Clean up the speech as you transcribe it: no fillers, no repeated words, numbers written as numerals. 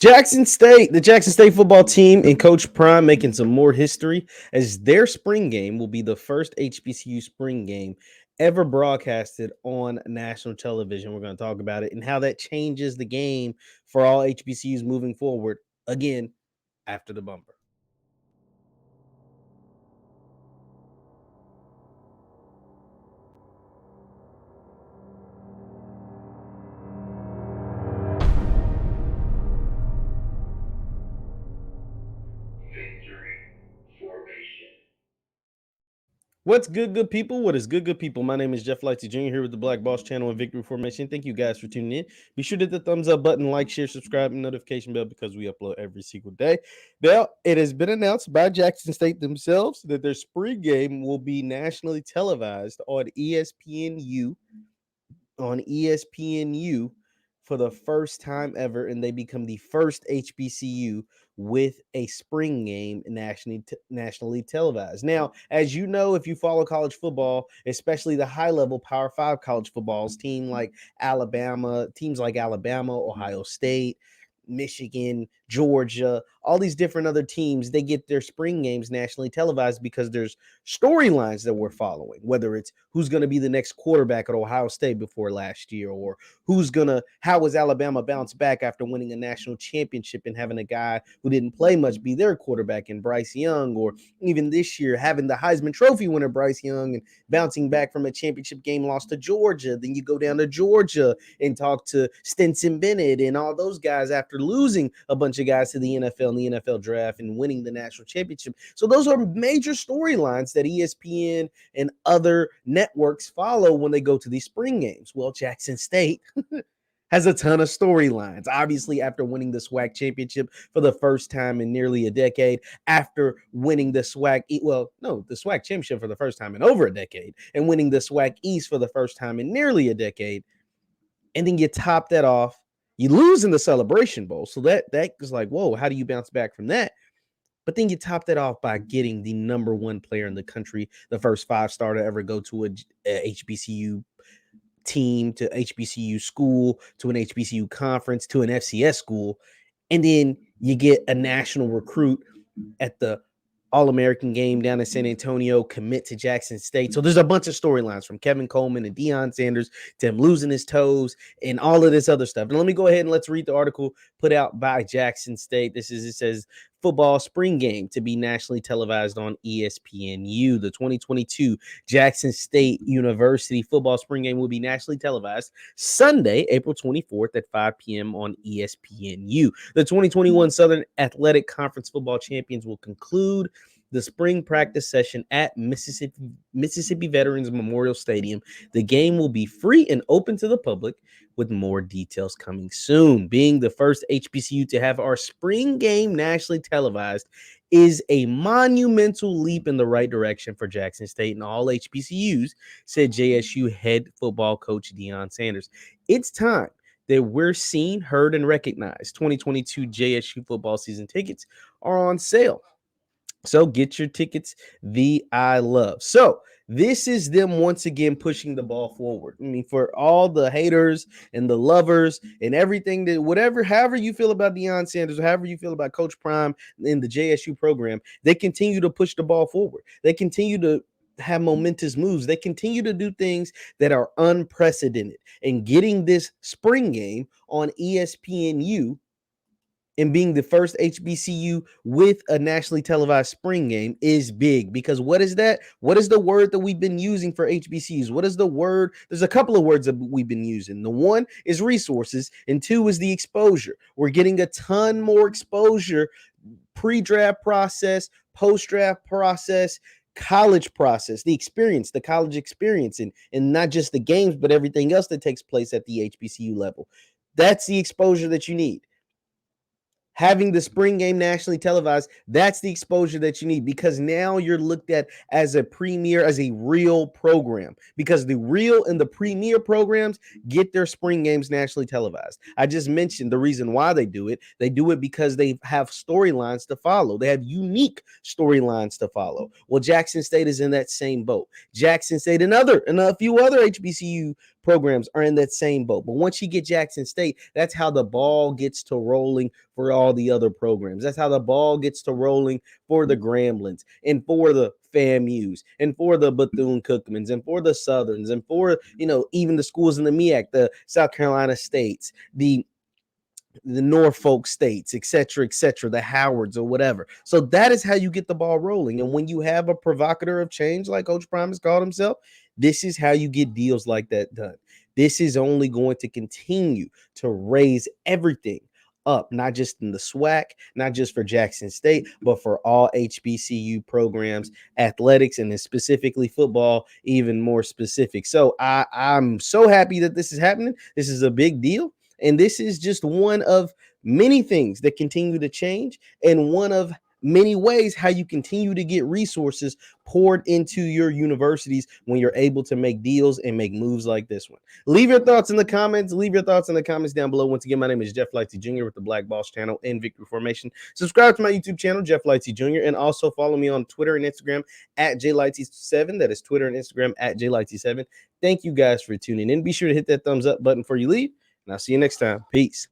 The Jackson State football team and Coach Prime making some more history as their spring game will be the first HBCU spring game ever broadcasted on national television. We're going to talk about it and how that changes the game for all HBCUs moving forward. Again, after the bumper. What's good people? What is good people? My name is JeffLightsyJr. here with the Black Boss channel and Victory Formation. Thank you guys for tuning in. Be sure to hit the thumbs up button, like, share, subscribe, and notification bell because we upload every single day. Now, it has been announced by Jackson State themselves that their spring game will be nationally televised on ESPNU for the first time ever, and they become the first HBCU with a spring game nationally televised. Now, as you know, if you follow college football, especially the high-level Power 5 college footballs, teams like Alabama, Ohio State, Michigan, Georgia, all these different other teams, they get their spring games nationally televised because there's storylines that we're following, whether it's who's going to be the next quarterback at Ohio State before last year, or how was Alabama bounce back after winning a national championship and having a guy who didn't play much be their quarterback in Bryce Young, or even this year having the Heisman Trophy winner Bryce Young and bouncing back from a championship game loss to Georgia. Then you go down to Georgia and talk to Stetson Bennett and all those guys after losing a bunch of guys to the NFL in the NFL draft and winning the national championship. So those are major storylines that ESPN and other networks follow when they go to these spring games. Well, Jackson State has a ton of storylines. Obviously, after winning the SWAC championship for the first time in nearly a decade, after winning the SWAC championship for the first time in over a decade, and winning the SWAC East for the first time in nearly a decade, and then you top that off, you lose in the Celebration Bowl. So that is like, whoa, how do you bounce back from that? But then you top that off by getting the number one player in the country, the first 5-star to ever go to a HBCU team, to HBCU school, to an HBCU conference, to an FCS school. And then you get a national recruit at the All-American game down in San Antonio, commit to Jackson State. So there's a bunch of storylines from Kevin Coleman and Deion Sanders to him losing his toes and all of this other stuff. And let me go ahead and let's read the article put out by Jackson State. It says football spring game to be nationally televised on ESPNU. The 2022 Jackson State University football spring game will be nationally televised Sunday, April 24th at 5 p.m. on ESPNU. The 2021 Southern Athletic Conference football champions will conclude the spring practice session at Mississippi Veterans Memorial Stadium. The game will be free and open to the public, with more details coming soon. Being the first HBCU to have our spring game nationally televised is a monumental leap in the right direction for Jackson State and all HBCUs, said JSU head football coach Deion Sanders. It's time that we're seen, heard, and recognized. 2022 JSU football season tickets are on sale, so get your tickets. I love. So this is them once again pushing the ball forward. I mean, for all the haters and the lovers and everything that however you feel about Deion Sanders, or however you feel about Coach Prime in the JSU program, they continue to push the ball forward. They continue to have momentous moves. They continue to do things that are unprecedented. And getting this spring game on ESPNU and being the first HBCU with a nationally televised spring game is big, because what is that? What is the word that we've been using for HBCUs? What is the word? There's a couple of words that we've been using. The one is resources, and two is the exposure. We're getting a ton more exposure, pre-draft process, post-draft process, college process, the experience, the college experience, and not just the games, but everything else that takes place at the HBCU level. That's the exposure that you need. Having the spring game nationally televised, that's the exposure that you need, because now you're looked at as a premier, as a real program, because the real and the premier programs get their spring games nationally televised. I just mentioned the reason why they do it. They do it because they have storylines to follow. They have unique storylines to follow. Well, Jackson State is in that same boat. Jackson State and a few other HBCU programs are in that same boat. But once you get Jackson State, that's how the ball gets to rolling for all the other programs. That's how the ball gets to rolling for the Gramblin's and for the FAMU's and for the Bethune-Cookmans and for the Southerns and for, even the schools in the MEAC, the South Carolina States, the Norfolk states, et cetera, the Howards or whatever. So that is how you get the ball rolling. And when you have a provocateur of change, like Coach Prime has called himself, this is how you get deals like that done. This is only going to continue to raise everything up, not just in the SWAC, not just for Jackson State, but for all HBCU programs, athletics, and then specifically football, even more specific. So I'm so happy that this is happening. This is a big deal. And this is just one of many things that continue to change, and one of many ways how you continue to get resources poured into your universities when you're able to make deals and make moves like this one. Leave your thoughts in the comments. Leave your thoughts in the comments down below. Once again, my name is JeffLightsYJr. with the Black Boss channel and Victory Formation. Subscribe to my YouTube channel, JeffLightsYJr., and also follow me on Twitter and Instagram at JLightsy7. That is Twitter and Instagram at JLightsy7. Thank you guys for tuning in. Be sure to hit that thumbs up button before you leave, and I'll see you next time. Peace.